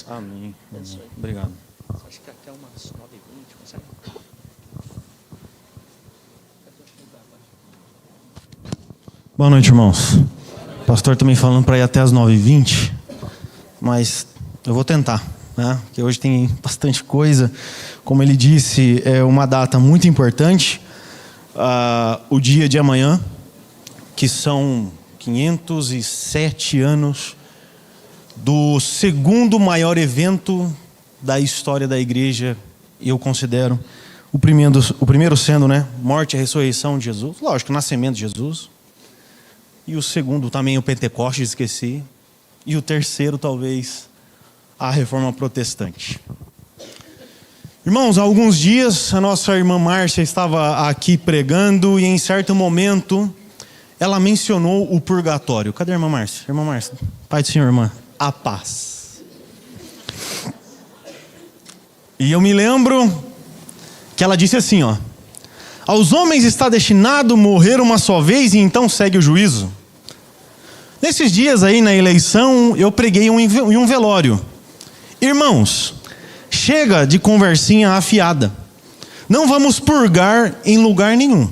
Jesus. Amém. Obrigado. Acho que até umas 9h20, consegue? Boa noite, irmãos. O pastor também falando para ir até as 9h20, mas eu vou tentar, né? Porque hoje tem bastante coisa. Como ele disse, é uma data muito importante. O dia de amanhã, que são 507 anos do segundo maior evento da história da igreja, eu considero o primeiro sendo, né, morte e ressurreição de Jesus, lógico, o nascimento de Jesus, e o segundo também o Pentecostes, esqueci, e o terceiro talvez a Reforma Protestante. Irmãos, há alguns dias a nossa irmã Márcia estava aqui pregando e em certo momento ela mencionou o purgatório. Cadê a irmã Márcia? Irmã Márcia, Pai do Senhor, irmã, a paz. E eu me lembro que ela disse assim, ó: aos homens está destinado morrer uma só vez e então segue o juízo. Nesses dias aí na eleição eu preguei em um velório. Irmãos, chega de conversinha afiada. Não vamos purgar em lugar nenhum.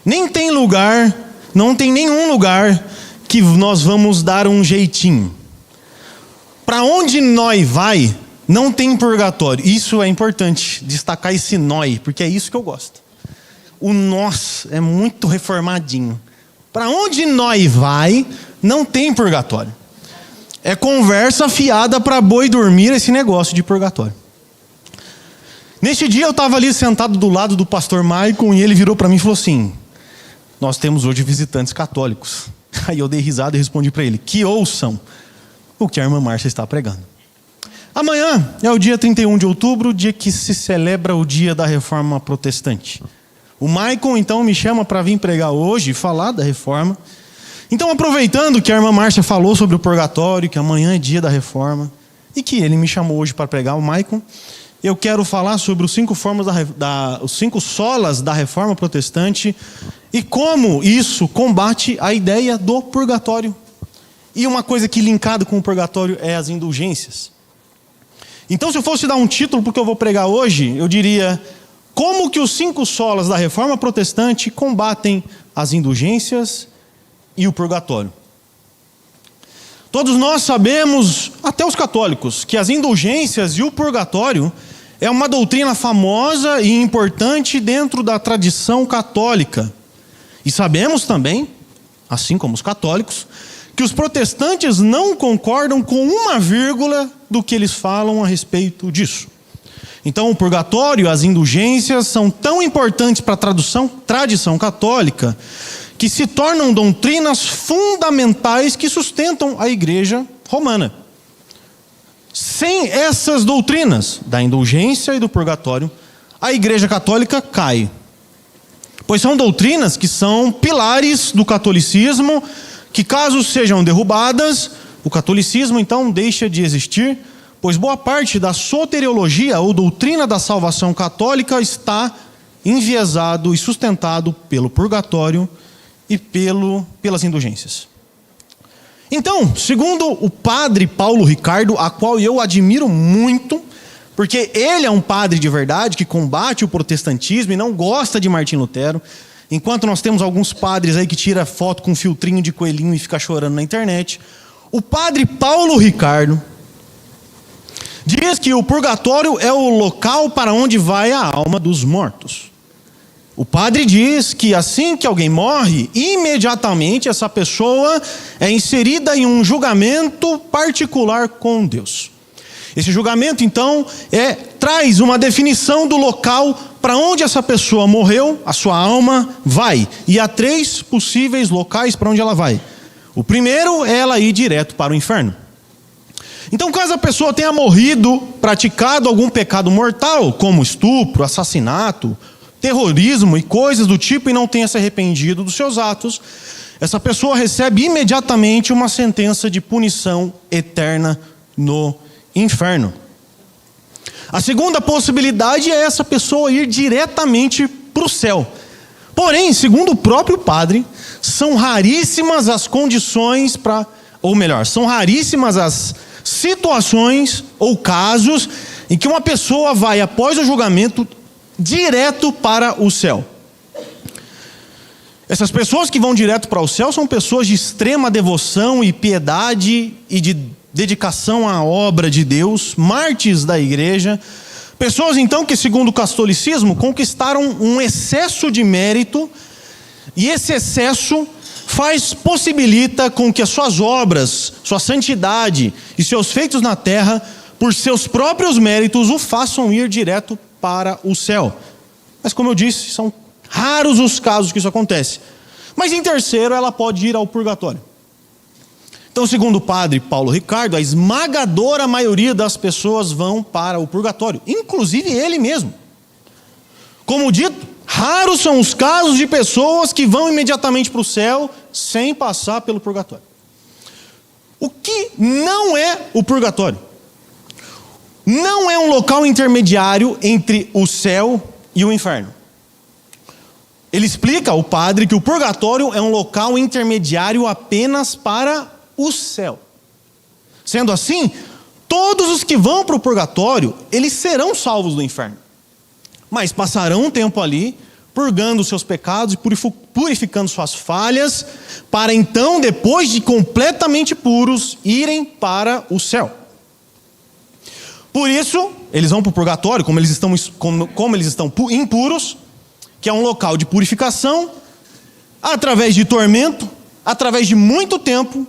Não tem nenhum lugar que nós vamos dar um jeitinho. Para onde nós vai, não tem purgatório. Isso é importante, destacar esse nós, porque é isso que eu gosto. O nós é muito reformadinho. Para onde nós vai, não tem purgatório. É conversa fiada para boi dormir esse negócio de purgatório. Neste dia eu estava ali sentado do lado do pastor Maicon e ele virou para mim e falou assim: nós temos hoje visitantes católicos. Aí eu dei risada e respondi para ele: que ouçam o que a irmã Márcia está pregando. Amanhã é o dia 31 de outubro, dia que se celebra o dia da Reforma Protestante. O Maicon então me chama para vir pregar hoje e falar da Reforma. Então, aproveitando que a irmã Márcia falou sobre o purgatório, que amanhã é dia da Reforma, e que ele me chamou hoje para pregar, o Maicon, eu quero falar sobre os 5 os 5 solas da Reforma Protestante e como isso combate a ideia do purgatório. E uma coisa que linkado com o purgatório é as indulgências. Então, se eu fosse dar um título para o que eu vou pregar hoje, eu diria: como que os 5 solas da Reforma Protestante combatem as indulgências e o purgatório. Todos nós sabemos, até os católicos, que as indulgências e o purgatório é uma doutrina famosa e importante dentro da tradição católica. E sabemos também, assim como os católicos, que os protestantes não concordam com uma vírgula do que eles falam a respeito disso. Então, o purgatório e as indulgências são tão importantes para a tradição católica que se tornam doutrinas fundamentais que sustentam a Igreja Romana. Sem essas doutrinas da indulgência e do purgatório, a Igreja Católica cai. Pois são doutrinas que são pilares do catolicismo, que caso sejam derrubadas, o catolicismo então deixa de existir, pois boa parte da soteriologia ou doutrina da salvação católica está enviesado e sustentado pelo purgatório e pelas indulgências. Então, segundo o padre Paulo Ricardo, a qual eu admiro muito, porque ele é um padre de verdade que combate o protestantismo e não gosta de Martim Lutero, enquanto nós temos alguns padres aí que tiram foto com filtrinho de coelhinho e fica chorando na internet. O padre Paulo Ricardo diz que o purgatório é o local para onde vai a alma dos mortos. O padre diz que assim que alguém morre, imediatamente essa pessoa é inserida em um julgamento particular com Deus. Esse julgamento, então, traz uma definição do local para onde essa pessoa morreu, a sua alma vai. E há 3 possíveis locais para onde ela vai. O primeiro é ela ir direto para o inferno. Então, caso a pessoa tenha morrido, praticado algum pecado mortal, como estupro, assassinato, terrorismo e coisas do tipo, e não tenha se arrependido dos seus atos, essa pessoa recebe imediatamente uma sentença de punição eterna no inferno. A segunda possibilidade é essa pessoa ir diretamente para o céu. Porém, segundo o próprio padre, são raríssimas as condições são raríssimas as situações ou casos em que uma pessoa vai, após o julgamento, direto para o céu. Essas pessoas que vão direto para o céu são pessoas de extrema devoção e piedade e de dedicação à obra de Deus, mártires da igreja, pessoas então que, segundo o catolicismo, conquistaram um excesso de mérito, e esse excesso possibilita com que as suas obras, sua santidade e seus feitos na terra, por seus próprios méritos, o façam ir direto para o céu. Mas, como eu disse, são raros os casos que isso acontece. Mas em terceiro, ela pode ir ao purgatório. Então, segundo o padre Paulo Ricardo, a esmagadora maioria das pessoas vão para o purgatório, inclusive ele mesmo. Como dito, raros são os casos de pessoas que vão imediatamente para o céu sem passar pelo purgatório. O que não é o purgatório? Não é um local intermediário entre o céu e o inferno. Ele explica, o padre, que o purgatório é um local intermediário apenas para o céu. Sendo assim, todos os que vão para o purgatório, eles serão salvos do inferno. Mas passarão um tempo ali, purgando os seus pecados e purificando suas falhas, para então, depois de completamente puros, irem para o céu. Por isso, eles vão para o purgatório, como eles estão impuros, que é um local de purificação, através de tormento, através de muito tempo,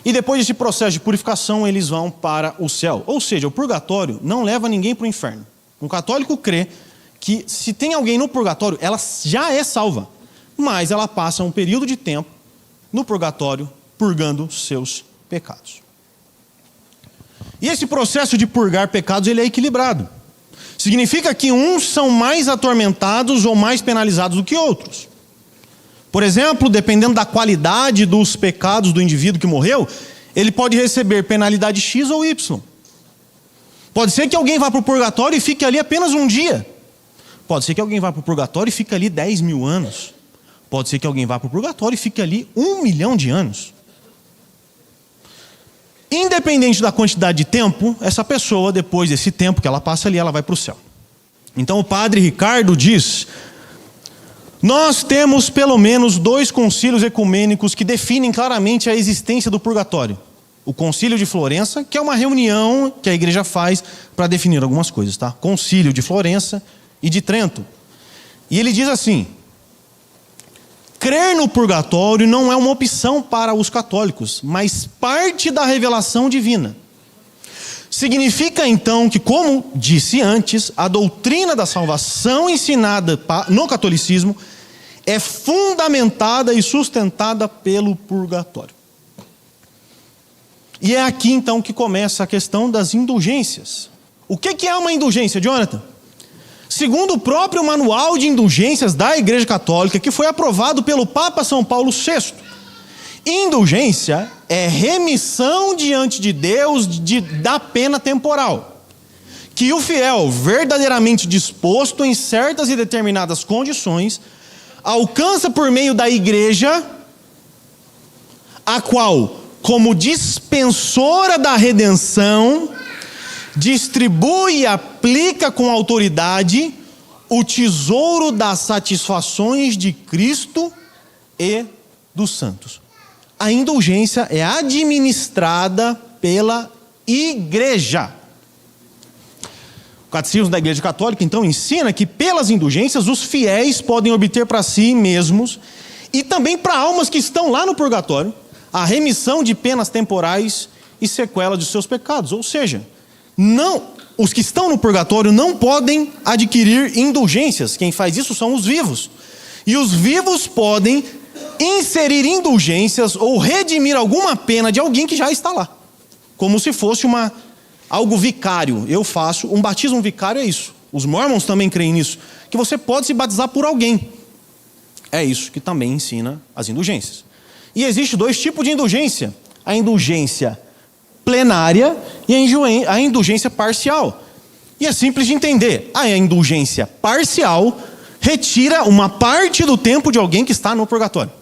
e depois desse processo de purificação, eles vão para o céu. Ou seja, o purgatório não leva ninguém para o inferno. Um católico crê que se tem alguém no purgatório, ela já é salva, mas ela passa um período de tempo no purgatório, purgando seus pecados. E esse processo de purgar pecados, ele é equilibrado. Significa que uns são mais atormentados ou mais penalizados do que outros. Por exemplo, dependendo da qualidade dos pecados do indivíduo que morreu, ele pode receber penalidade X ou Y. Pode ser que alguém vá para o purgatório e fique ali apenas um dia. Pode ser que alguém vá para o purgatório e fique ali 10 mil anos. Pode ser que alguém vá para o purgatório e fique ali 1 milhão de anos. Independente da quantidade de tempo, essa pessoa, depois desse tempo que ela passa ali, ela vai para o céu. Então o padre Ricardo diz: nós temos pelo menos 2 concílios ecumênicos que definem claramente a existência do purgatório. O Concílio de Florença, que é uma reunião que a igreja faz para definir algumas coisas, tá? Concílio de Florença e de Trento. E ele diz assim: crer no purgatório não é uma opção para os católicos, mas parte da revelação divina. Significa então que, como disse antes, a doutrina da salvação ensinada no catolicismo é fundamentada e sustentada pelo purgatório. E é aqui então que começa a questão das indulgências. O que é uma indulgência, Jonathan? Segundo o próprio manual de indulgências da Igreja Católica, que foi aprovado pelo Papa São Paulo VI, indulgência é remissão diante de Deus da pena temporal, que o fiel, verdadeiramente disposto em certas e determinadas condições, alcança por meio da Igreja, a qual, como dispensora da redenção, distribui e aplica com autoridade o tesouro das satisfações de Cristo e dos santos. A indulgência é administrada pela Igreja. O Catecismo da Igreja Católica, então, ensina que pelas indulgências os fiéis podem obter para si mesmos e também para almas que estão lá no purgatório a remissão de penas temporais e sequela de seus pecados. Ou seja, os que estão no purgatório não podem adquirir indulgências. Quem faz isso são os vivos. E os vivos podem inserir indulgências ou redimir alguma pena de alguém que já está lá. Como se fosse algo vicário. Eu faço um batismo vicário, é isso. Os mormons também creem nisso. Que você pode se batizar por alguém. É isso que também ensina as indulgências. E existe 2 tipos de indulgência. A indulgência plenária e a indulgência parcial. E é simples de entender. A indulgência parcial retira uma parte do tempo de alguém que está no purgatório.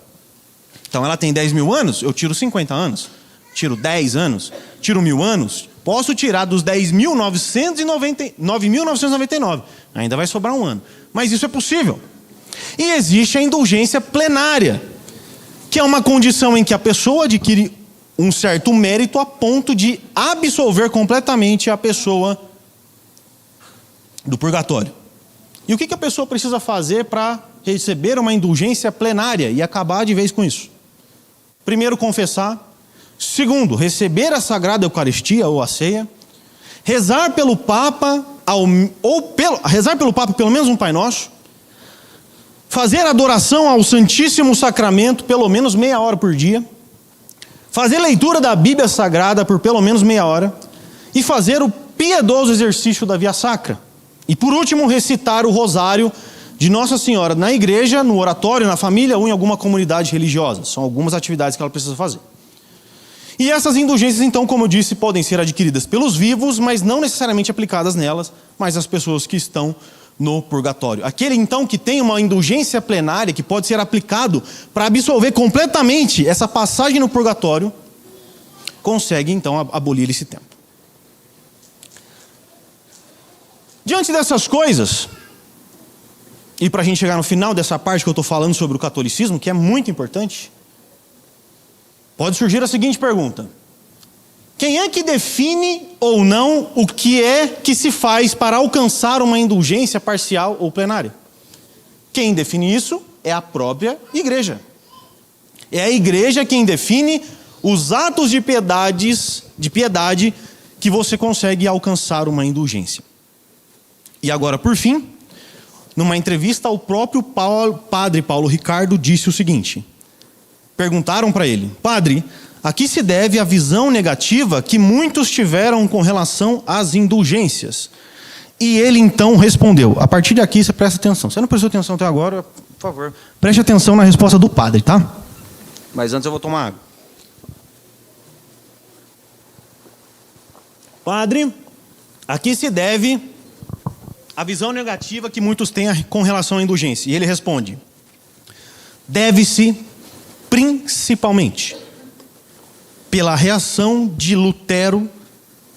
Então ela tem 10 mil anos, eu tiro 50 anos. Tiro 10 anos, tiro 1000 anos, Posso tirar dos 9.999. Ainda vai sobrar um ano. Mas isso é possível. E existe a indulgência plenária, que é uma condição em que a pessoa adquire um certo mérito a ponto de absolver completamente a pessoa do purgatório. E o que a pessoa precisa fazer para receber uma indulgência plenária e acabar de vez com isso? Primeiro, confessar. Segundo, receber a Sagrada Eucaristia ou a ceia. Rezar pelo Papa, rezar pelo Papa pelo menos um Pai Nosso. Fazer adoração ao Santíssimo Sacramento pelo menos meia hora por dia. Fazer leitura da Bíblia Sagrada por pelo menos meia hora. E fazer o piedoso exercício da Via Sacra. E por último, recitar o rosário de Nossa Senhora na igreja, no oratório, na família ou em alguma comunidade religiosa. São algumas atividades que ela precisa fazer. E essas indulgências, então, como eu disse, podem ser adquiridas pelos vivos, mas não necessariamente aplicadas nelas, mas as pessoas que estão no purgatório. Aquele, então, que tem uma indulgência plenária, que pode ser aplicado para absolver completamente essa passagem no purgatório, consegue, então, abolir esse tempo. Diante dessas coisas, e para a gente chegar no final dessa parte que eu estou falando sobre o catolicismo, que é muito importante, pode surgir a seguinte pergunta: quem é que define ou não o que é que se faz para alcançar uma indulgência parcial ou plenária? Quem define isso é a própria igreja. É a igreja quem define os atos de piedade que você consegue alcançar uma indulgência. E agora, por fim, numa entrevista ao próprio padre Paulo Ricardo, disse o seguinte: perguntaram para ele: padre, a que se deve a visão negativa que muitos tiveram com relação às indulgências? E ele então respondeu. A partir daqui você presta atenção. Você não prestou atenção até agora, por favor, preste atenção na resposta do padre, tá? Mas antes eu vou tomar água. Padre, a que se deve a visão negativa que muitos têm com relação à indulgência? E ele responde: deve-se principalmente pela reação de Lutero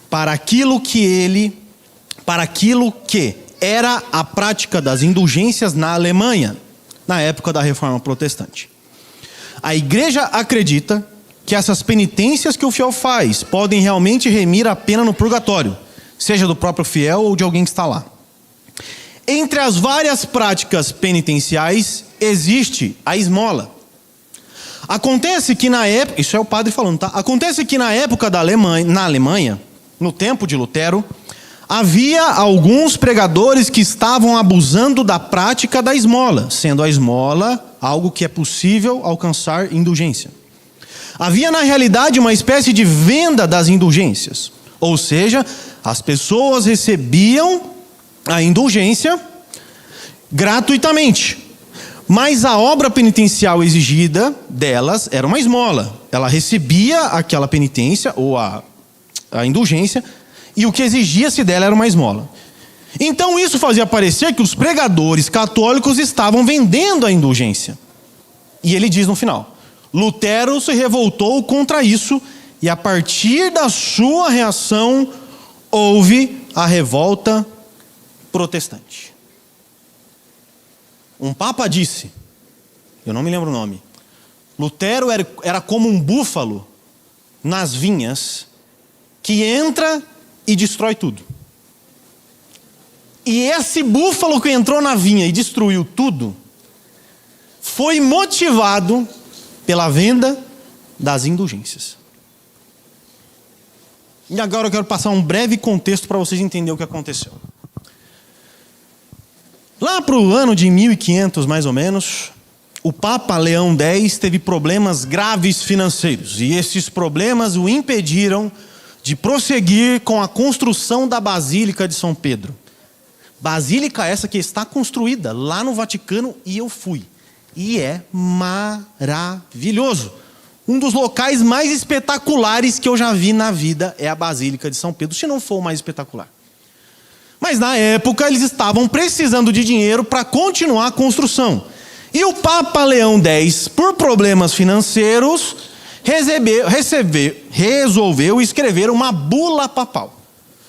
para aquilo que era a prática das indulgências na Alemanha, na época da Reforma Protestante. A igreja acredita que essas penitências que o fiel faz podem realmente remir a pena no purgatório, seja do próprio fiel ou de alguém que está lá. Entre as várias práticas penitenciais existe a esmola. Acontece que na época, isso é o padre falando, tá? Acontece que na época na Alemanha, no tempo de Lutero, havia alguns pregadores que estavam abusando da prática da esmola, sendo a esmola algo que é possível alcançar indulgência. Havia na realidade uma espécie de venda das indulgências, ou seja, as pessoas recebiam a indulgência gratuitamente. Mas a obra penitencial exigida delas era uma esmola. Ela recebia aquela penitência ou a indulgência, e o que exigia-se dela era uma esmola. Então isso fazia parecer que os pregadores católicos estavam vendendo a indulgência. E ele diz no final: Lutero se revoltou contra isso, e a partir da sua reação houve a revolta protestante. Um papa disse, eu não me lembro o nome, Lutero era como um búfalo nas vinhas que entra e destrói tudo. E esse búfalo que entrou na vinha e destruiu tudo foi motivado pela venda das indulgências. E agora eu quero passar um breve contexto para vocês entenderem o que aconteceu. Lá para o ano de 1500, mais ou menos, o Papa Leão X teve problemas graves financeiros. E esses problemas o impediram de prosseguir com a construção da Basílica de São Pedro. Basílica essa que está construída lá no Vaticano, e eu fui. E é maravilhoso. Um dos locais mais espetaculares que eu já vi na vida é a Basílica de São Pedro, se não for o mais espetacular. Mas na época eles estavam precisando de dinheiro para continuar a construção. E o Papa Leão X, por problemas financeiros, resolveu escrever uma bula papal.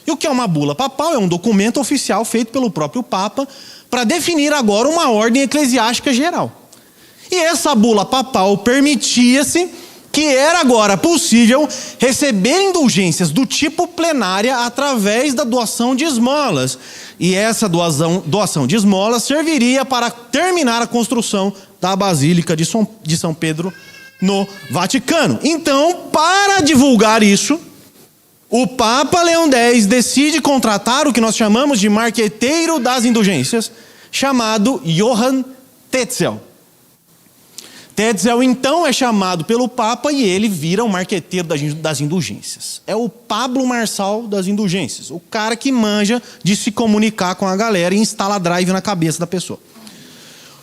E o que é uma bula papal? É um documento oficial feito pelo próprio Papa para definir agora uma ordem eclesiástica geral. E essa bula papal permitia-se que era agora possível receber indulgências do tipo plenária através da doação de esmolas. E essa doação de esmolas serviria para terminar a construção da Basílica de São Pedro no Vaticano. Então, para divulgar isso, o Papa Leão X decide contratar o que nós chamamos de marqueteiro das indulgências, chamado Johann Tetzel. Tetzel, então, é chamado pelo Papa e ele vira o marqueteiro das indulgências. É o Pablo Marçal das indulgências, o cara que manja de se comunicar com a galera e instala drive na cabeça da pessoa.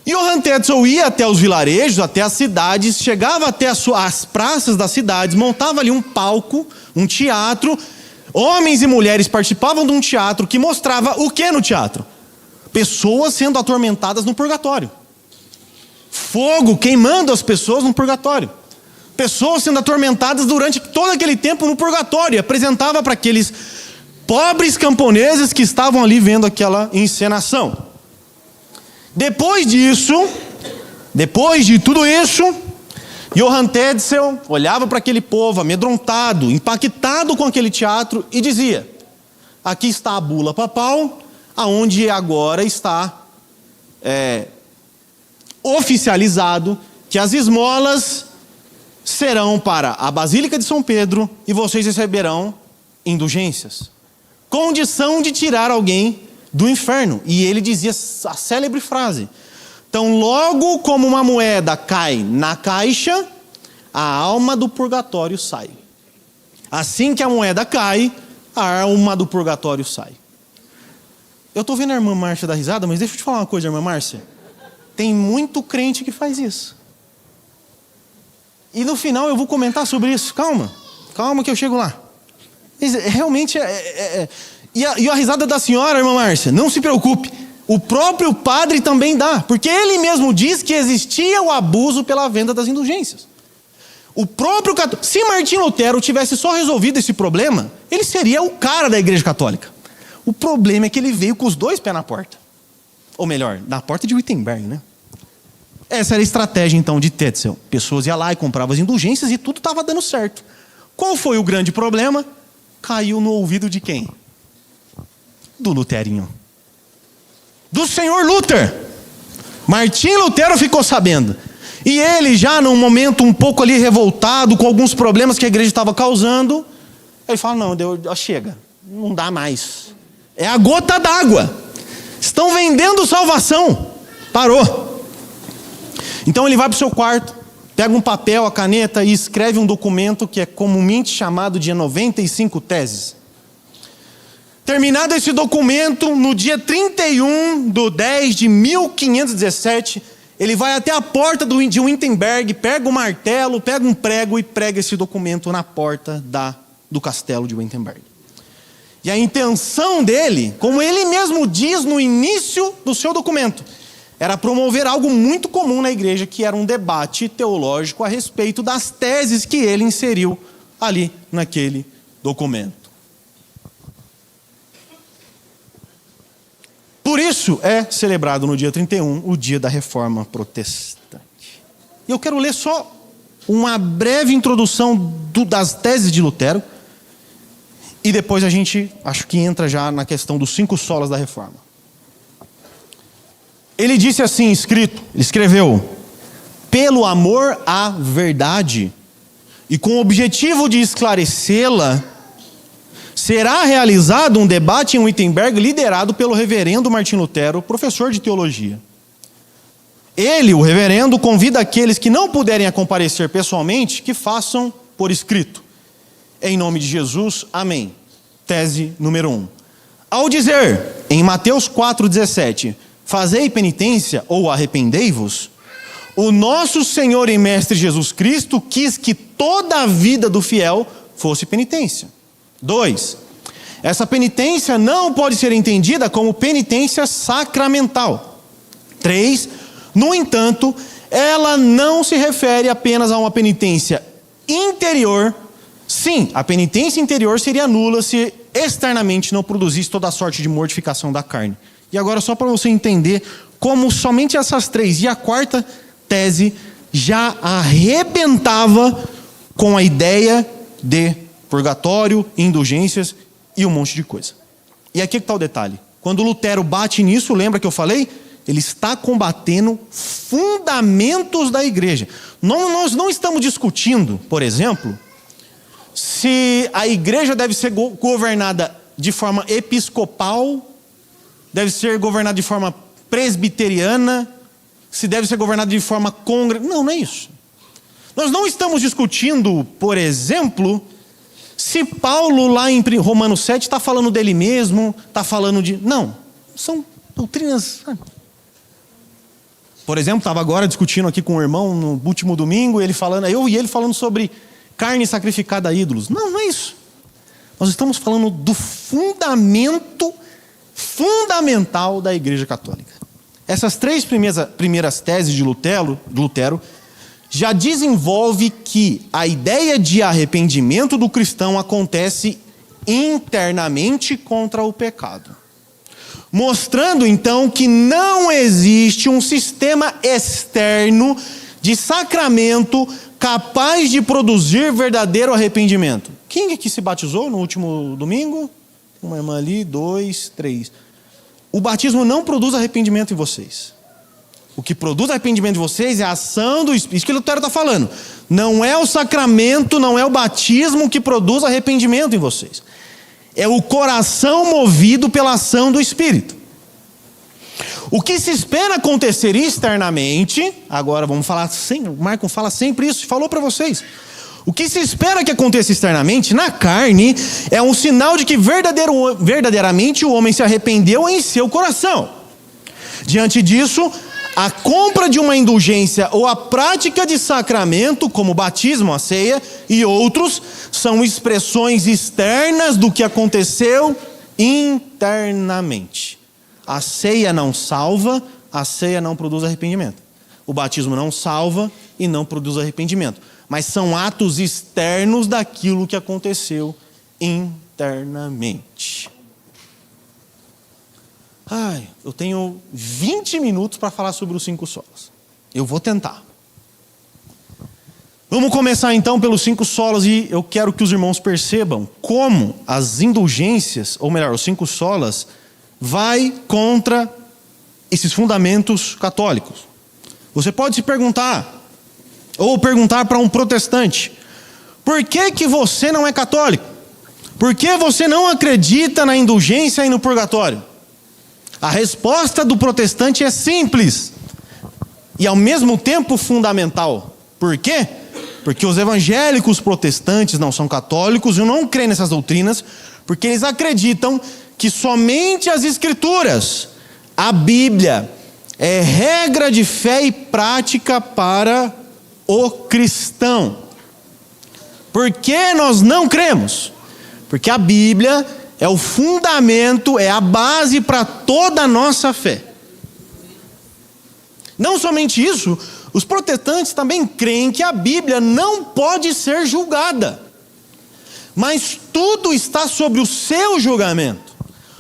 Johann Tetzel ia até os vilarejos, até as cidades, chegava até as praças das cidades, montava ali um palco, um teatro. Homens e mulheres participavam de um teatro que mostrava o que no teatro? Pessoas sendo atormentadas no purgatório. Fogo queimando as pessoas no purgatório. Pessoas sendo atormentadas durante todo aquele tempo no purgatório. E apresentava para aqueles pobres camponeses que estavam ali vendo aquela encenação. Depois de tudo isso, Johann Tetzel olhava para aquele povo amedrontado, impactado com aquele teatro e dizia: aqui está a bula papal, aonde agora está oficializado que as esmolas serão para a Basílica de São Pedro e vocês receberão indulgências. Condição de tirar alguém do inferno. E ele dizia a célebre frase: então, logo como uma moeda cai na caixa, a alma do purgatório sai. Assim que a moeda cai, a alma do purgatório sai. Eu estou vendo a irmã Márcia dar risada, mas deixa eu te falar uma coisa, irmã Márcia. Tem muito crente que faz isso. E no final eu vou comentar sobre isso. Calma que eu chego lá. Realmente E a risada da senhora, irmã Márcia, não se preocupe. O próprio padre também dá. Porque ele mesmo diz que existia o abuso pela venda das indulgências. O próprio católico. Se Martinho Lutero tivesse só resolvido esse problema, ele seria o cara da Igreja Católica. O problema é que ele veio com os dois pés na porta. Ou melhor, na porta de Wittenberg, né? Essa era a estratégia, então, de Tetzel. Pessoas iam lá e compravam as indulgências e tudo estava dando certo. Qual foi o grande problema? Caiu no ouvido de quem? Do Luterinho. Do senhor Luther. Martinho Lutero ficou sabendo. E ele, já num momento um pouco ali revoltado, com alguns problemas que a igreja estava causando, ele fala: não, chega, não dá mais. É a gota d'água. Estão vendendo salvação. Parou. Então ele vai para o seu quarto, pega um papel, a caneta e escreve um documento que é comumente chamado de 95 teses. Terminado esse documento, no dia 31/10/1517, ele vai até a porta de Wittenberg, pega o martelo, pega um prego e prega esse documento na porta do castelo de Wittenberg. E a intenção dele, como ele mesmo diz no início do seu documento, era promover algo muito comum na igreja, que era um debate teológico a respeito das teses que ele inseriu ali naquele documento. Por isso é celebrado no dia 31 o dia da Reforma Protestante. E eu quero ler só uma breve introdução das teses de Lutero, e depois a gente, acho que entra já na questão dos 5 solas da Reforma. Ele disse assim, ele escreveu: pelo amor à verdade e com o objetivo de esclarecê-la, será realizado um debate em Wittenberg liderado pelo reverendo Martinho Lutero, professor de teologia. Ele, o reverendo, convida aqueles que não puderem comparecer pessoalmente que façam por escrito. Em nome de Jesus, amém. Tese número 1. Ao dizer, em Mateus 4,17, fazei penitência ou arrependei-vos, o nosso Senhor e Mestre Jesus Cristo quis que toda a vida do fiel fosse penitência. 2. Essa penitência não pode ser entendida como penitência sacramental. 3. No entanto, ela não se refere apenas a uma penitência interior, sim, a penitência interior seria nula se externamente não produzisse toda a sorte de mortificação da carne. E agora, só para você entender como somente essas três e a quarta tese já arrebentava com a ideia de purgatório, indulgências e um monte de coisa. E aqui que está o detalhe. Quando Lutero bate nisso, lembra que eu falei? Ele está combatendo fundamentos da igreja. Nós não estamos discutindo, por exemplo, se a igreja deve ser governada de forma episcopal, deve ser governada de forma presbiteriana, se deve ser governada de forma congregacional. Não é isso. Nós não estamos discutindo, por exemplo, se Paulo lá em Romanos 7 está falando dele mesmo, está falando de... Não, são doutrinas... Por exemplo, estava agora discutindo aqui com um irmão no último domingo, ele falando sobre carne sacrificada a ídolos. Não, não é isso. Nós estamos falando do fundamental da Igreja Católica. Essas três primeiras teses de Lutero já desenvolve que a ideia de arrependimento do cristão acontece internamente contra o pecado. Mostrando então que não existe um sistema externo de sacramento capaz de produzir verdadeiro arrependimento. Quem aqui se batizou no último domingo? Uma irmã ali, 2, 3. O batismo não produz arrependimento em vocês. O que produz arrependimento em vocês é a ação do Espírito. Isso que o Lutero está falando. Não é o sacramento, não é o batismo que produz arrependimento em vocês. É o coração movido pela ação do Espírito. O que se espera acontecer externamente, agora vamos falar sempre, o Marco fala sempre isso, falou para vocês. O que se espera que aconteça externamente, na carne, é um sinal de que verdadeiramente o homem se arrependeu em seu coração. Diante disso, a compra de uma indulgência ou a prática de sacramento, como o batismo, a ceia e outros, são expressões externas do que aconteceu internamente. A ceia não salva, a ceia não produz arrependimento. O batismo não salva e não produz arrependimento. Mas são atos externos daquilo que aconteceu internamente. Eu tenho 20 minutos para falar sobre os 5 solas. Eu vou tentar. Vamos começar então pelos 5 solas e eu quero que os irmãos percebam como as indulgências, ou melhor, os 5 solas, vai contra esses fundamentos católicos. Você pode se perguntar, ou perguntar para um protestante, por que você não é católico? Por que você não acredita na indulgência e no purgatório? A resposta do protestante é simples e ao mesmo tempo fundamental. Por quê? Porque os evangélicos protestantes não são católicos e não creem nessas doutrinas, porque eles acreditam que somente as Escrituras, a Bíblia, é regra de fé e prática para o cristão. Por que nós não cremos? Porque a Bíblia é o fundamento, é a base para toda a nossa fé. Não somente isso, os protestantes também creem que a Bíblia não pode ser julgada. Mas tudo está sobre o seu julgamento.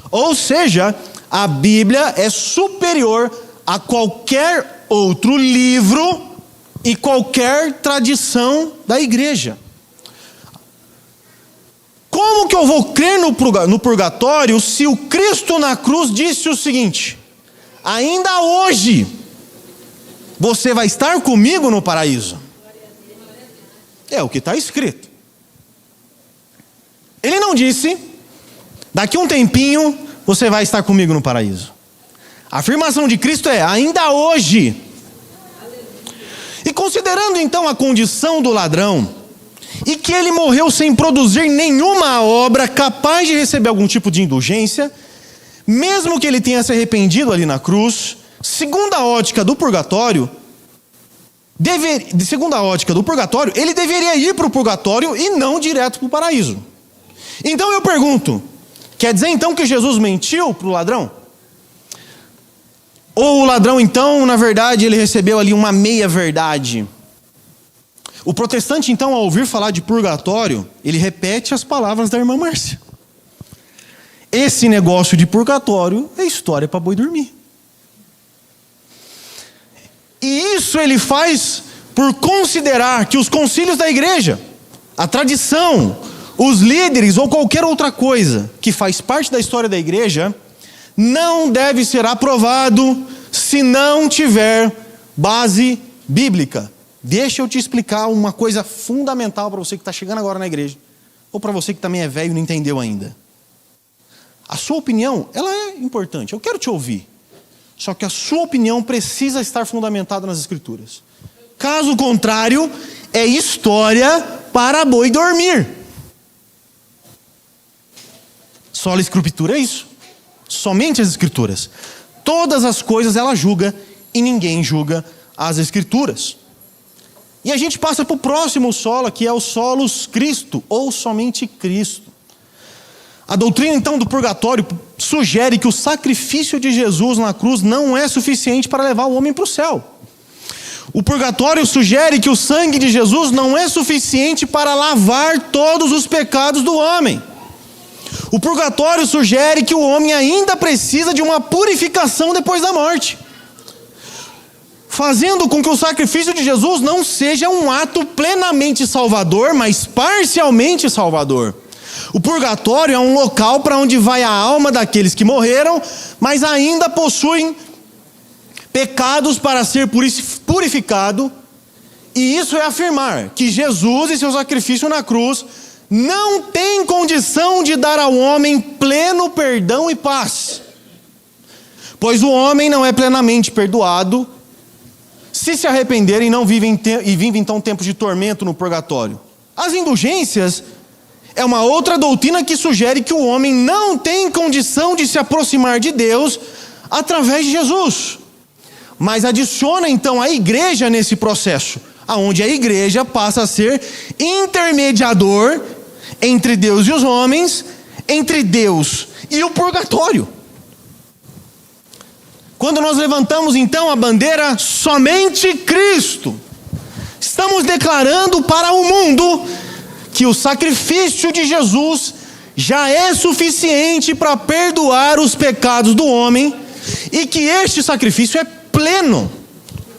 Ou seja, a Bíblia é superior a qualquer outro livro e qualquer tradição da igreja. Como que eu vou crer no purgatório se o Cristo na cruz disse o seguinte: ainda hoje você vai estar comigo no paraíso? É o que está escrito. Ele não disse, daqui um tempinho você vai estar comigo no paraíso. A afirmação de Cristo é, ainda hoje. E considerando então a condição do ladrão, e que ele morreu sem produzir nenhuma obra capaz de receber algum tipo de indulgência, mesmo que ele tenha se arrependido ali na cruz, segundo a ótica do purgatório, ele deveria ir para o purgatório e não direto para o paraíso. Então eu pergunto, quer dizer então que Jesus mentiu para o ladrão? Ou o ladrão então, na verdade, ele recebeu ali uma meia verdade? O protestante, então, ao ouvir falar de purgatório, ele repete as palavras da irmã Márcia. Esse negócio de purgatório é história para boi dormir. E isso ele faz por considerar que os concílios da igreja, a tradição, os líderes ou qualquer outra coisa que faz parte da história da igreja, não deve ser aprovado se não tiver base bíblica. Deixa eu te explicar uma coisa fundamental para você que está chegando agora na igreja, ou para você que também é velho e não entendeu ainda. A sua opinião, ela é importante, eu quero te ouvir. Só que a sua opinião precisa estar fundamentada nas Escrituras. Caso contrário, é história para boi dormir. Só a Escritura é isso. Somente as Escrituras. Todas as coisas ela julga e ninguém julga as Escrituras. E a gente passa para o próximo solo, que é o solos Cristo, ou somente Cristo. A doutrina, então, do purgatório sugere que o sacrifício de Jesus na cruz não é suficiente para levar o homem para o céu. O purgatório sugere que o sangue de Jesus não é suficiente para lavar todos os pecados do homem. O purgatório sugere que o homem ainda precisa de uma purificação depois da morte, fazendo com que o sacrifício de Jesus não seja um ato plenamente salvador, mas parcialmente salvador. O purgatório é um local para onde vai a alma daqueles que morreram, mas ainda possuem pecados para ser purificado. E isso é afirmar que Jesus e seu sacrifício na cruz não tem condição de dar ao homem pleno perdão e paz. Pois o homem não é plenamente perdoado se arrepender e não vive então tempos de tormento no purgatório. As indulgências é uma outra doutrina que sugere que o homem não tem condição de se aproximar de Deus através de Jesus. Mas adiciona então a igreja nesse processo, aonde a igreja passa a ser intermediador entre Deus e os homens, entre Deus e o purgatório. Quando nós levantamos então a bandeira somente Cristo, estamos declarando para o mundo que o sacrifício de Jesus já é suficiente para perdoar os pecados do homem, e que este sacrifício é pleno,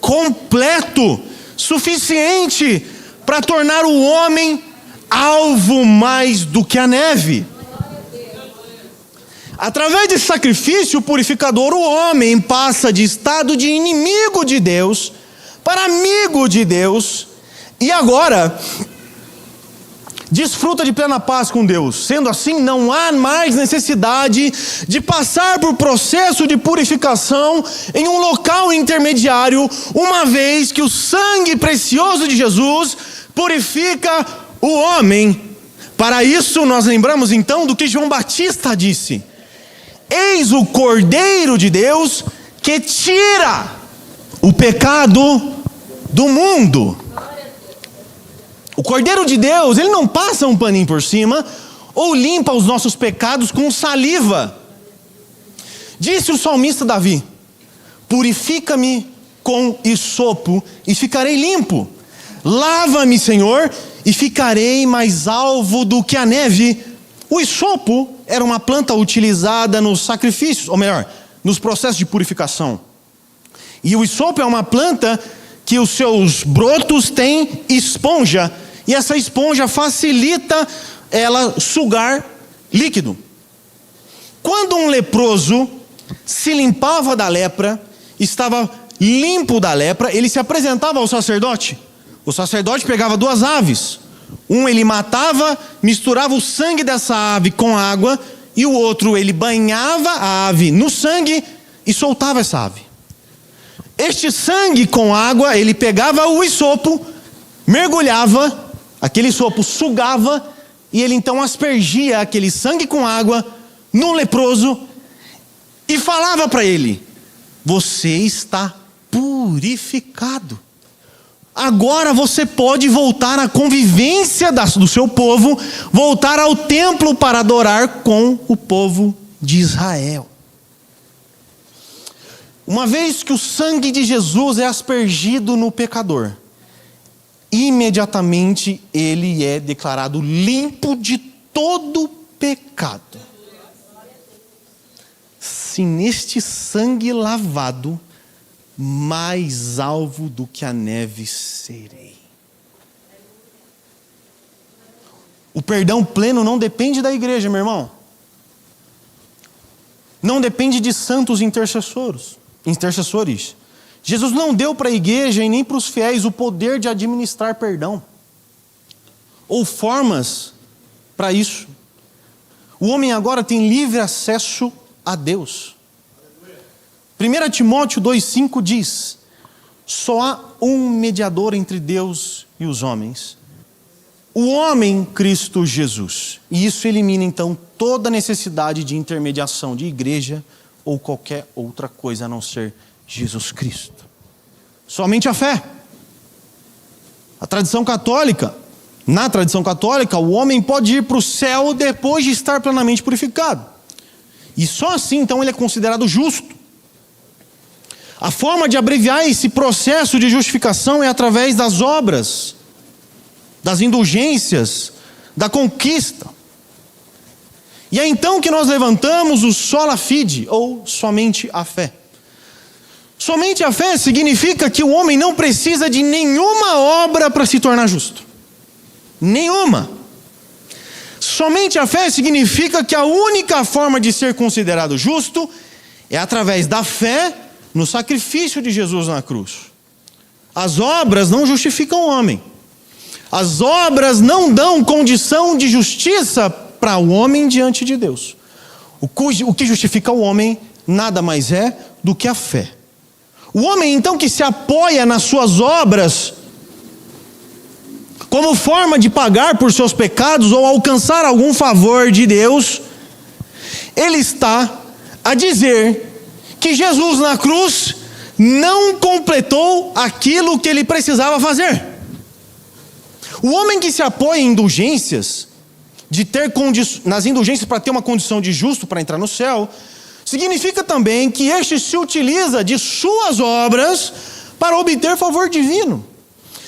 completo, suficiente para tornar o homem alvo mais do que a neve. Através desse sacrifício purificador, o homem passa de estado de inimigo de Deus para amigo de Deus, e agora desfruta de plena paz com Deus. Sendo assim, não há mais necessidade de passar por processo de purificação em um local intermediário, uma vez que o sangue precioso de Jesus purifica o homem. Para isso, nós lembramos então do que João Batista disse: eis o Cordeiro de Deus que tira o pecado do mundo. O Cordeiro de Deus, ele não passa um paninho por cima ou limpa os nossos pecados com saliva. Disse o salmista Davi: purifica-me com hisopo e ficarei limpo. Lava-me, Senhor, e ficarei mais alvo do que a neve. O hisopo era uma planta utilizada nos sacrifícios, ou melhor, nos processos de purificação. E o hisopo é uma planta que os seus brotos têm esponja, e essa esponja facilita ela sugar líquido. Quando um leproso se limpava da lepra, estava limpo da lepra, ele se apresentava ao sacerdote. O sacerdote pegava 2 aves, ele matava, misturava o sangue dessa ave com água, e o outro ele banhava a ave no sangue e soltava essa ave. Este sangue com água, ele pegava o hisopo, mergulhava, aquele hisopo sugava, e ele então aspergia aquele sangue com água no leproso e falava para ele: você está purificado. Agora você pode voltar à convivência do seu povo, voltar ao templo para adorar com o povo de Israel. Uma vez que o sangue de Jesus é aspergido no pecador, imediatamente ele é declarado limpo de todo pecado. Se neste sangue lavado, mais alvo do que a neve serei. O perdão pleno não depende da igreja, meu irmão. Não depende de santos intercessores. Jesus não deu para a igreja e nem para os fiéis o poder de administrar perdão, ou formas para isso. O homem agora tem livre acesso a Deus. 1 Timóteo 2,5 diz: só há um mediador entre Deus e os homens, o homem Cristo Jesus. E isso elimina então toda necessidade de intermediação de igreja ou qualquer outra coisa a não ser Jesus Cristo. Somente a fé. Na tradição católica, o homem pode ir para o céu depois de estar plenamente purificado. E só assim então ele é considerado justo. A forma de abreviar esse processo de justificação é através das obras, das indulgências, da conquista. E é então que nós levantamos o sola fide, ou somente a fé. Somente a fé significa que o homem não precisa de nenhuma obra para se tornar justo. Nenhuma. Somente a fé significa que a única forma de ser considerado justo é através da fé no sacrifício de Jesus na cruz. As obras não justificam o homem. As obras não dão condição de justiça para o homem diante de Deus. O que justifica o homem nada mais é do que a fé. O homem então que se apoia nas suas obras como forma de pagar por seus pecados ou alcançar algum favor de Deus, ele está a dizer que Jesus na cruz não completou aquilo que ele precisava fazer. O homem que se apoia em indulgências, nas indulgências para ter uma condição de justo para entrar no céu, significa também que este se utiliza de suas obras para obter favor divino.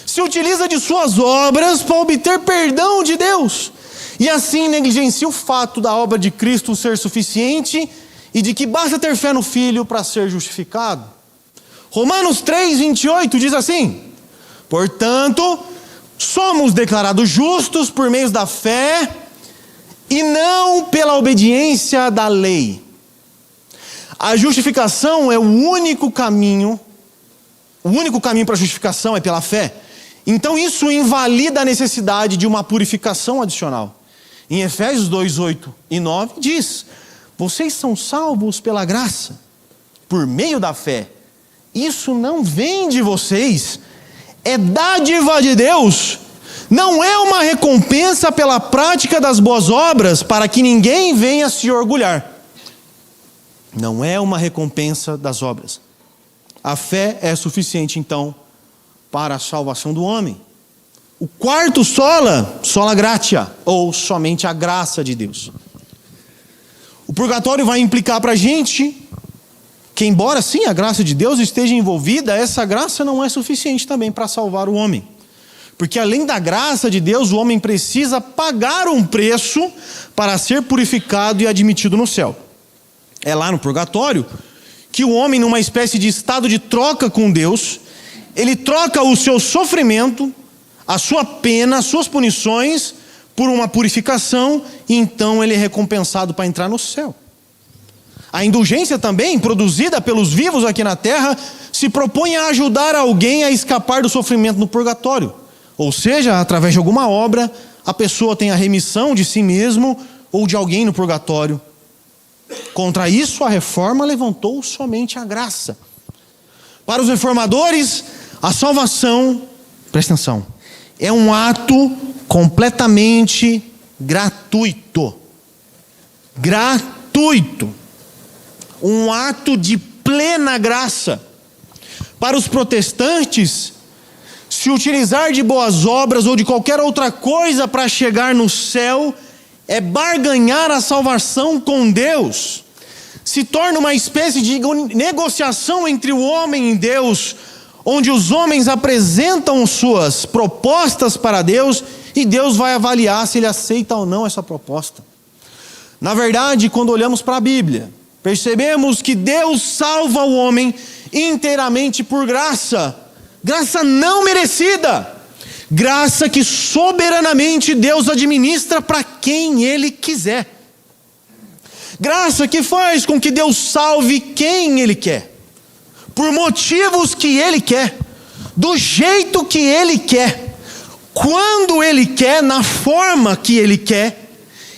Se utiliza de suas obras para obter perdão de Deus. E assim negligencia o fato da obra de Cristo ser suficiente e de que basta ter fé no Filho para ser justificado. Romanos 3,28 diz assim: portanto, somos declarados justos por meio da fé e não pela obediência da lei. A justificação é o único caminho para a justificação é pela fé. Então isso invalida a necessidade de uma purificação adicional. Em Efésios 2:8 e 9 diz: vocês são salvos pela graça, por meio da fé. Isso não vem de vocês, é dádiva de Deus. Não é uma recompensa pela prática das boas obras, para que ninguém venha se orgulhar. Não é uma recompensa das obras. A fé é suficiente, então, para a salvação do homem. O quarto sola gratia, ou somente a graça de Deus. O purgatório vai implicar para a gente que, embora sim a graça de Deus esteja envolvida, essa graça não é suficiente também para salvar o homem. Porque além da graça de Deus, o homem precisa pagar um preço para ser purificado e admitido no céu. É lá no purgatório que o homem, numa espécie de estado de troca com Deus, ele troca o seu sofrimento, a sua pena, as suas punições, por uma purificação, e então ele é recompensado para entrar no céu. A indulgência também, produzida pelos vivos aqui na terra, se propõe a ajudar alguém a escapar do sofrimento no purgatório. Ou seja, através de alguma obra, a pessoa tem a remissão de si mesmo ou de alguém no purgatório. Contra isso, a reforma levantou somente a graça. Para os reformadores, a salvação, presta atenção, é um ato completamente gratuito. Gratuito. Um ato de plena graça. Para os protestantes, se utilizar de boas obras ou de qualquer outra coisa para chegar no céu é barganhar a salvação com Deus. Se torna uma espécie de negociação entre o homem e Deus, onde os homens apresentam suas propostas para Deus e Deus vai avaliar se ele aceita ou não essa proposta. Na verdade, quando olhamos para a Bíblia, percebemos que Deus salva o homem inteiramente por graça, graça não merecida, graça que soberanamente Deus administra para quem Ele quiser, graça que faz com que Deus salve quem Ele quer, por motivos que Ele quer, do jeito que Ele quer, quando Ele quer, na forma que Ele quer,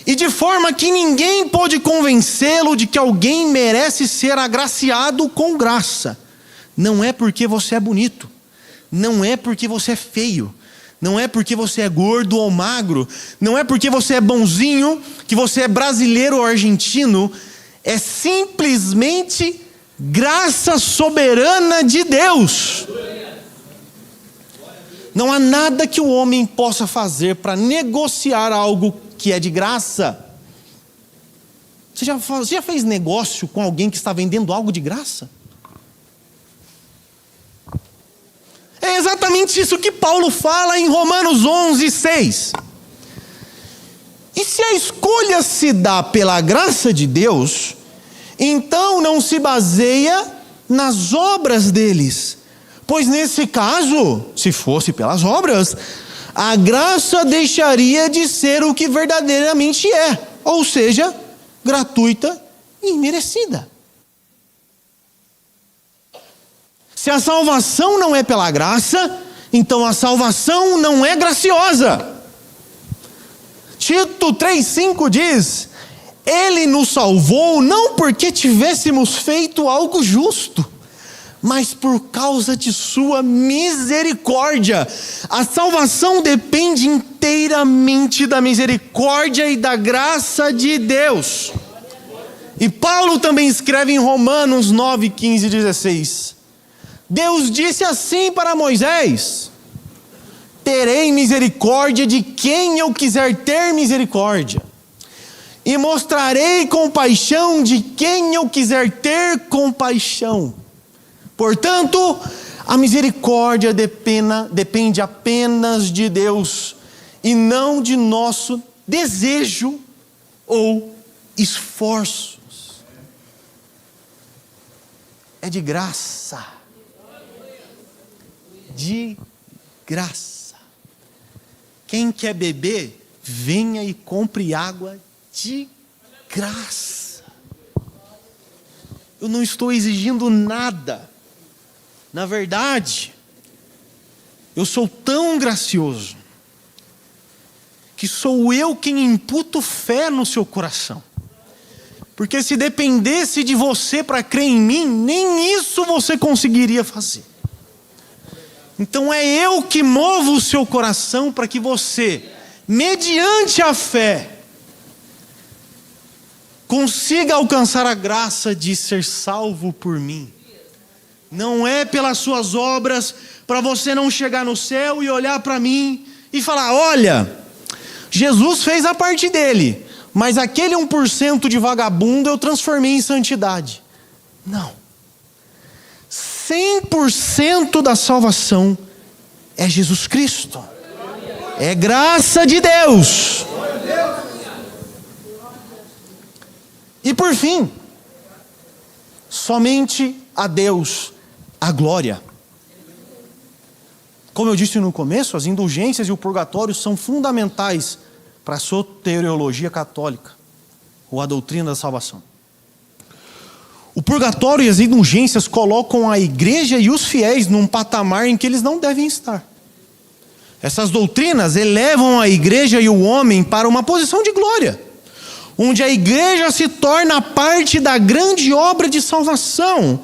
e de forma que ninguém pode convencê-lo de que alguém merece ser agraciado com graça. Não é porque você é bonito, não é porque você é feio, não é porque você é gordo ou magro, não é porque você é bonzinho, que você é brasileiro ou argentino, é simplesmente graça soberana de Deus. Não há nada que o homem possa fazer para negociar algo que é de graça. Você já fez negócio com alguém que está vendendo algo de graça? É exatamente isso que Paulo fala em Romanos 11:6. E se a escolha se dá pela graça de Deus, então não se baseia nas obras deles. Pois nesse caso, se fosse pelas obras, a graça deixaria de ser o que verdadeiramente é, ou seja, gratuita e imerecida. Se a salvação não é pela graça, então a salvação não é graciosa. Tito 3,5 diz: Ele nos salvou não porque tivéssemos feito algo justo, mas por causa de sua misericórdia. A salvação depende inteiramente da misericórdia e da graça de Deus. E Paulo também escreve em Romanos 9, 15 e 16. Deus disse assim para Moisés: terei misericórdia de quem eu quiser ter misericórdia, e mostrarei compaixão de quem eu quiser ter compaixão. Portanto, a misericórdia depende apenas de Deus, e não de nosso desejo ou esforços. É de graça. De graça. Quem quer beber, venha e compre água de graça. Eu não estou exigindo nada. Na verdade, eu sou tão gracioso que sou eu quem imputo fé no seu coração. Porque se dependesse de você para crer em mim, nem isso você conseguiria fazer. Então é eu que movo o seu coração para que você, mediante a fé, consiga alcançar a graça de ser salvo por mim. Não é pelas suas obras, para você não chegar no céu e olhar para mim e falar: olha, Jesus fez a parte dele, mas aquele 1% de vagabundo eu transformei em santidade. Não. 100% da salvação é Jesus Cristo. É graça de Deus. E por fim, somente a Deus a glória. Como eu disse no começo, as indulgências e o purgatório são fundamentais para a soteriologia católica, ou a doutrina da salvação. O purgatório e as indulgências colocam a igreja e os fiéis num patamar em que eles não devem estar. Essas doutrinas elevam a igreja e o homem para uma posição de glória, onde a igreja se torna parte da grande obra de salvação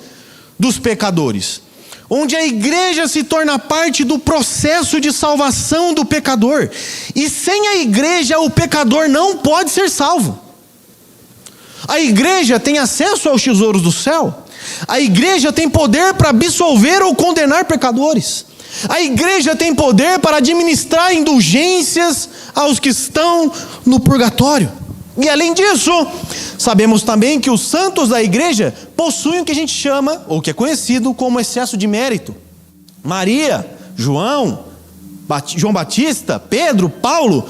dos pecadores, onde a igreja se torna parte do processo de salvação do pecador, e sem a igreja o pecador não pode ser salvo. A igreja tem acesso aos tesouros do céu, a igreja tem poder para absolver ou condenar pecadores, a igreja tem poder para administrar indulgências aos que estão no purgatório. E além disso, sabemos também que os santos da igreja possuem o que a gente chama, ou que é conhecido como excesso de mérito. Maria, João Batista, Pedro, Paulo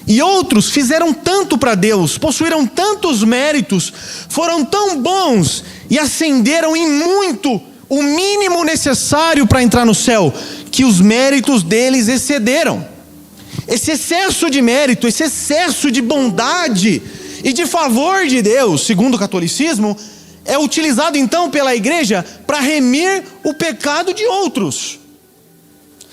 e outros fizeram tanto para Deus, possuíram tantos méritos, foram tão bons e ascenderam em muito o mínimo necessário para entrar no céu, que os méritos deles excederam. Esse excesso de mérito, esse excesso de bondade e de favor de Deus, segundo o catolicismo, é utilizado então pela igreja para remir o pecado de outros.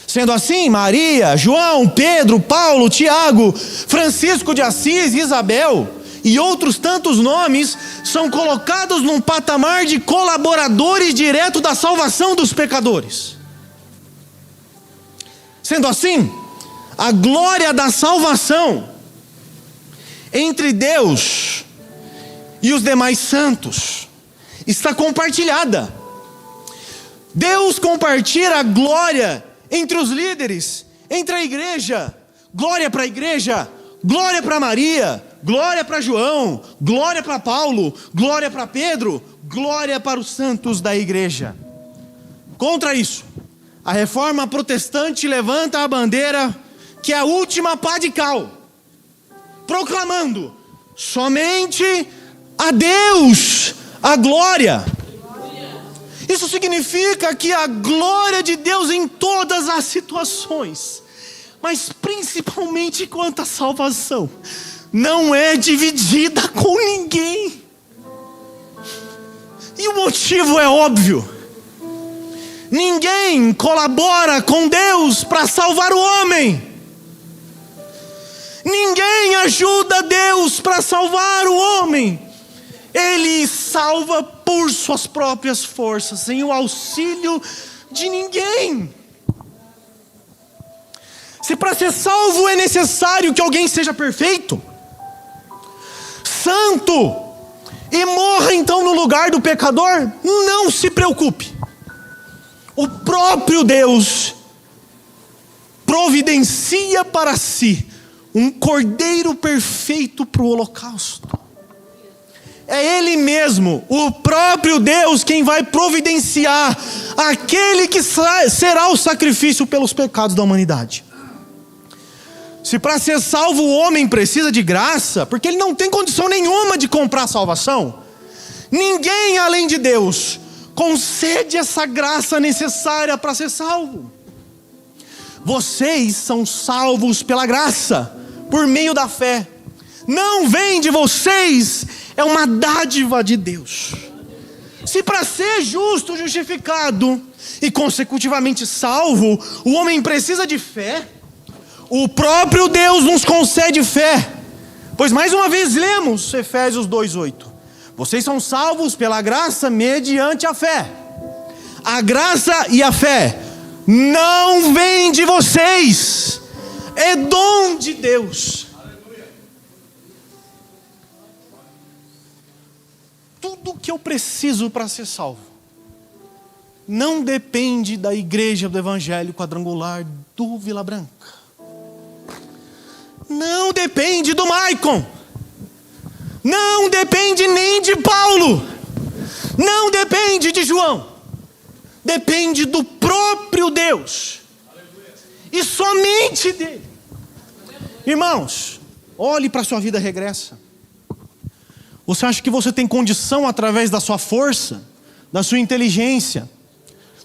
Sendo assim, Maria, João, Pedro, Paulo, Tiago, Francisco de Assis, Isabel e outros tantos nomes são colocados num patamar de colaboradores direto da salvação dos pecadores. Sendo assim, a glória da salvação entre Deus e os demais santos está compartilhada. Deus compartilha a glória entre os líderes, entre a igreja. Glória para a igreja, glória para Maria, glória para João, glória para Paulo, glória para Pedro, glória para os santos da igreja. Contra isso, a reforma protestante levanta a bandeira que é a última pá de cal, proclamando somente a Deus a glória. Isso significa que a glória de Deus em todas as situações, mas principalmente quanto à salvação, não é dividida com ninguém. E o motivo é óbvio: ninguém colabora com Deus para salvar o homem. Ninguém ajuda Deus para salvar o homem. Ele salva por suas próprias forças, sem o auxílio de ninguém. Se para ser salvo é necessário que alguém seja perfeito, santo, e morra então no lugar do pecador, não se preocupe. O próprio Deus providencia para si um cordeiro perfeito para o holocausto. É Ele mesmo, o próprio Deus, quem vai providenciar aquele que será o sacrifício pelos pecados da humanidade. Se para ser salvo o homem precisa de graça, porque ele não tem condição nenhuma de comprar a salvação, ninguém além de Deus concede essa graça necessária para ser salvo. Vocês são salvos pela graça, por meio da fé. Não vem de vocês, é uma dádiva de Deus. Se para ser justo, justificado e consecutivamente salvo, o homem precisa de fé, o próprio Deus nos concede fé. Pois mais uma vez lemos Efésios 2:8. Vocês são salvos pela graça mediante a fé. A graça e a fé não vem de vocês, é dom de Deus. Tudo que eu preciso para ser salvo não depende da igreja do Evangelho Quadrangular do Vila Branca. Não depende do Maicon. Não depende nem de Paulo. Não depende de João. Depende do próprio Deus. E somente dele. Irmãos, olhe para a sua vida regressa. Você acha que você tem condição, através da sua força, da sua inteligência,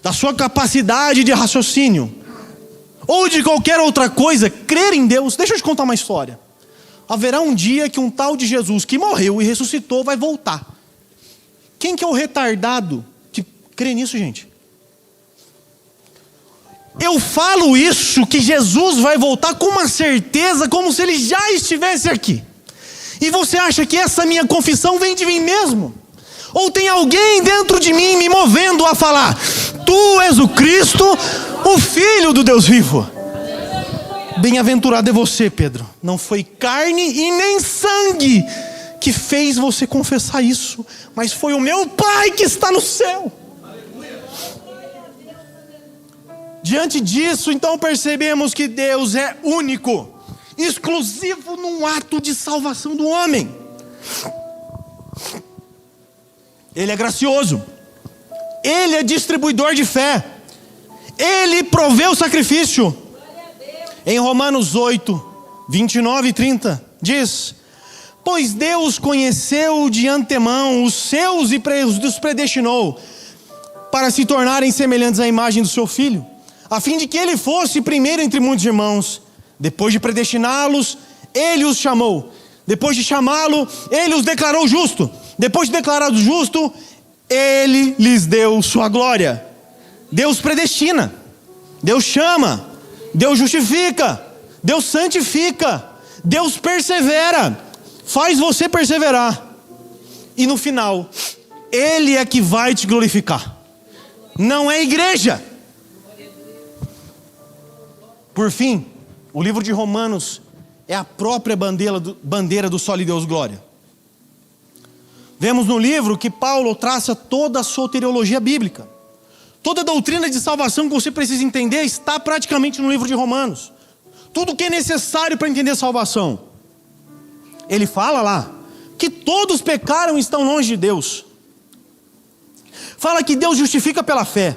da sua capacidade de raciocínio, ou de qualquer outra coisa, crer em Deus? Deixa eu te contar uma história. Haverá um dia que um tal de Jesus, que morreu e ressuscitou, vai voltar. Quem que é o retardado que crê nisso, gente? Eu falo isso, que Jesus vai voltar com uma certeza, como se ele já estivesse aqui. E você acha que essa minha confissão vem de mim mesmo? Ou tem alguém dentro de mim me movendo a falar: Tu és o Cristo, o Filho do Deus vivo? Bem-aventurado é você, Pedro. Não foi carne e nem sangue que fez você confessar isso, mas foi o meu Pai que está no céu. Diante disso, então percebemos que Deus é único, exclusivo num ato de salvação do homem. Ele é gracioso, Ele é distribuidor de fé, Ele proveu o sacrifício. Em Romanos 8, 29 e 30, diz: pois Deus conheceu de antemão os seus e os predestinou para se tornarem semelhantes à imagem do seu Filho, a fim de que ele fosse primeiro entre muitos irmãos. Depois de predestiná-los, ele os chamou. Depois de chamá-lo, ele os declarou justo. Depois de declarado justo, ele lhes deu sua glória. Deus predestina, Deus chama, Deus justifica, Deus santifica, Deus persevera, faz você perseverar. E no final, Ele é que vai te glorificar. Não é a igreja. Por fim, o livro de Romanos é a própria bandeira do só lhe Deus glória. Vemos no livro que Paulo traça toda a soteriologia bíblica. Toda a doutrina de salvação que você precisa entender está praticamente no livro de Romanos. Tudo que é necessário para entender a salvação. Ele fala lá que todos pecaram e estão longe de Deus. Fala que Deus justifica pela fé.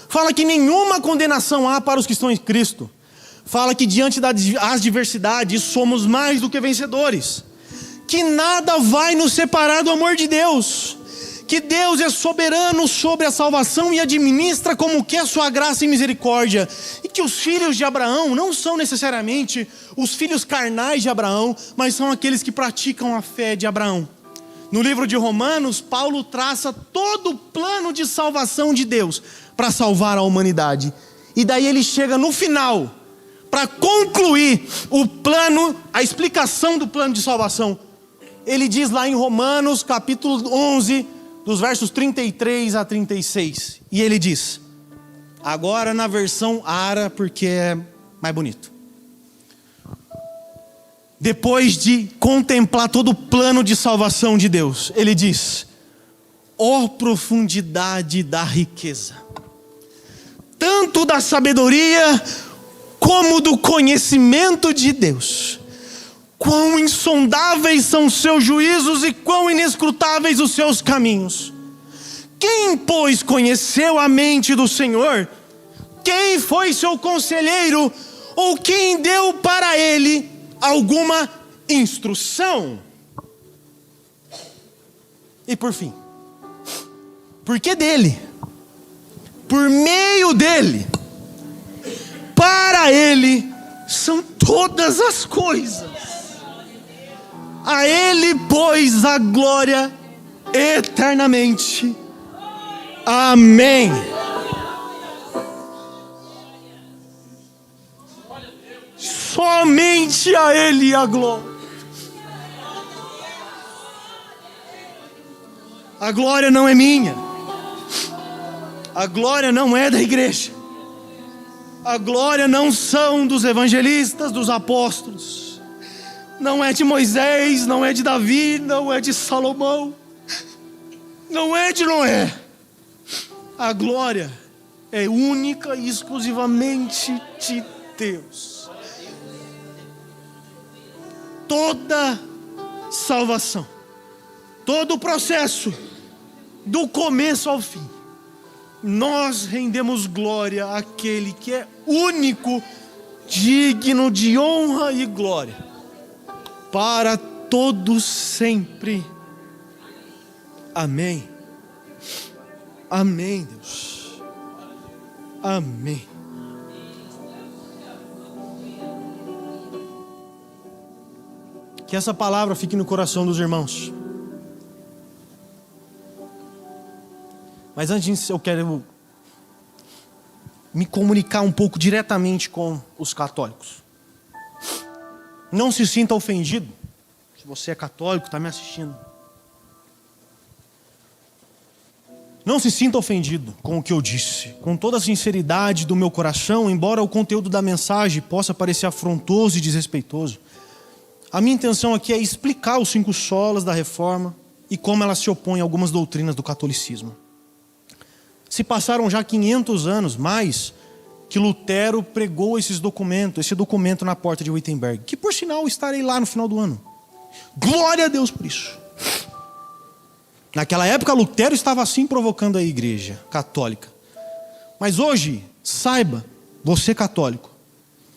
Fala que nenhuma condenação há para os que estão em Cristo. Fala que diante das adversidades somos mais do que vencedores. Que nada vai nos separar do amor de Deus. Que Deus é soberano sobre a salvação e administra como quer sua graça e misericórdia. E que os filhos de Abraão não são necessariamente os filhos carnais de Abraão, mas são aqueles que praticam a fé de Abraão. No livro de Romanos, Paulo traça todo o plano de salvação de Deus para salvar a humanidade. E daí ele chega no final, para concluir o plano, a explicação do plano de salvação. Ele diz lá em Romanos capítulo 11, dos versos 33 a 36. E ele diz, agora na versão ARA, porque é mais bonito. Depois de contemplar todo o plano de salvação de Deus, ele diz, ó profundidade da riqueza, tanto da sabedoria como do conhecimento de Deus. Quão insondáveis são os seus juízos e quão inescrutáveis os seus caminhos. Quem, pois, conheceu a mente do Senhor? Quem foi seu conselheiro? Ou quem deu para ele alguma instrução? E por fim, porque dele, por meio dele, para ele são todas as coisas. A ele, pois, a glória eternamente. Amém. Somente a ele a glória. A glória não é minha. A glória não é da igreja. A glória não são dos evangelistas, dos apóstolos. Não é de Moisés, não é de Davi, não é de Salomão, não é de Noé. A glória é única e exclusivamente de Deus. Toda salvação, todo o processo, do começo ao fim, nós rendemos glória àquele que é único, digno de honra e glória, para todos sempre. Amém. Amém, Deus. Amém. Que essa palavra fique no coração dos irmãos. Mas antes eu quero me comunicar um pouco diretamente com os católicos. Não se sinta ofendido, se você é católico, está me assistindo. Não se sinta ofendido com o que eu disse. Com toda a sinceridade do meu coração, embora o conteúdo da mensagem possa parecer afrontoso e desrespeitoso, a minha intenção aqui é explicar os 5 solas da Reforma e como ela se opõe a algumas doutrinas do catolicismo. Se passaram já 500 anos, mais, que Lutero pregou esse documento na porta de Wittenberg, que por sinal estarei lá no final do ano. Glória a Deus por isso. Naquela época Lutero estava assim provocando a igreja católica. Mas hoje, Saiba, você católico,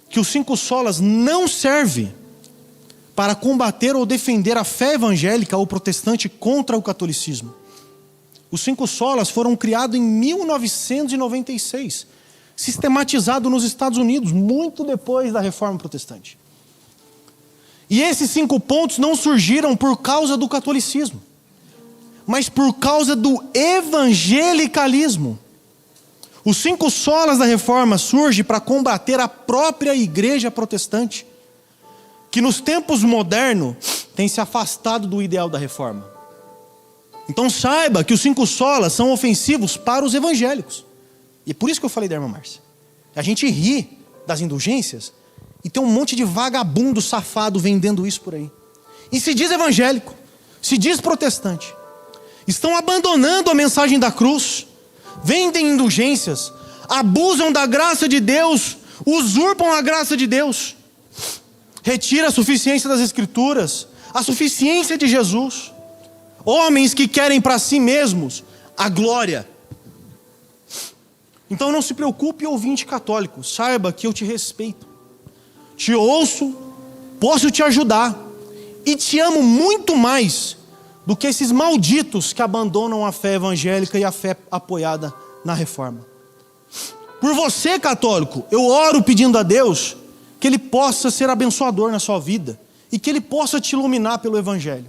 que os 5 solas não serve para combater ou defender a fé evangélica ou protestante contra o catolicismo. Os 5 solas foram criados em 1996, sistematizado nos Estados Unidos, muito depois da Reforma Protestante. E esses 5 pontos não surgiram por causa do catolicismo, mas por causa do evangelicalismo. Os 5 solas da Reforma surgem para combater a própria igreja protestante, que nos tempos modernos tem se afastado do ideal da Reforma. Então saiba que os 5 solas são ofensivos para os evangélicos. E é por isso que eu falei da irmã Márcia. A gente ri das indulgências e tem um monte de vagabundo safado vendendo isso por aí. E se diz evangélico, se diz protestante. Estão abandonando a mensagem da cruz, vendem indulgências, abusam da graça de Deus, usurpam a graça de Deus, retira a suficiência das Escrituras, a suficiência de Jesus. Homens que querem para si mesmos a glória. Então não se preocupe, ouvinte católico, saiba que eu te respeito, te ouço, posso te ajudar e te amo muito mais do que esses malditos que abandonam a fé evangélica e a fé apoiada na Reforma. Por você, católico, eu oro pedindo a Deus que Ele possa ser abençoador na sua vida e que Ele possa te iluminar pelo Evangelho.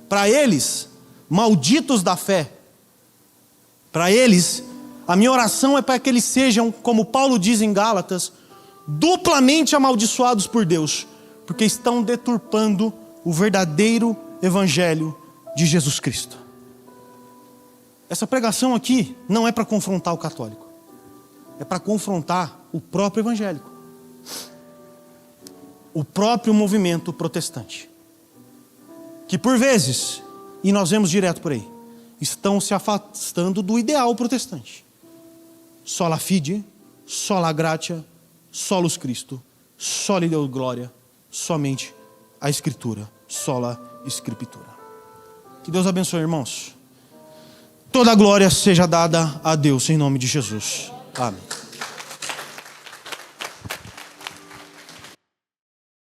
Para eles, malditos da fé, para eles, a minha oração é para que eles sejam, como Paulo diz em Gálatas, duplamente amaldiçoados por Deus, porque estão deturpando o verdadeiro Evangelho de Jesus Cristo. Essa pregação aqui não é para confrontar o católico, é para confrontar o próprio evangélico, o próprio movimento protestante, que por vezes, e nós vemos direto por aí, estão se afastando do ideal protestante. Sola fide, sola gratia, solus Christo, soli Deo glória, somente a Escritura, sola Scriptura. Que Deus abençoe, irmãos. Toda a glória seja dada a Deus em nome de Jesus. Amém.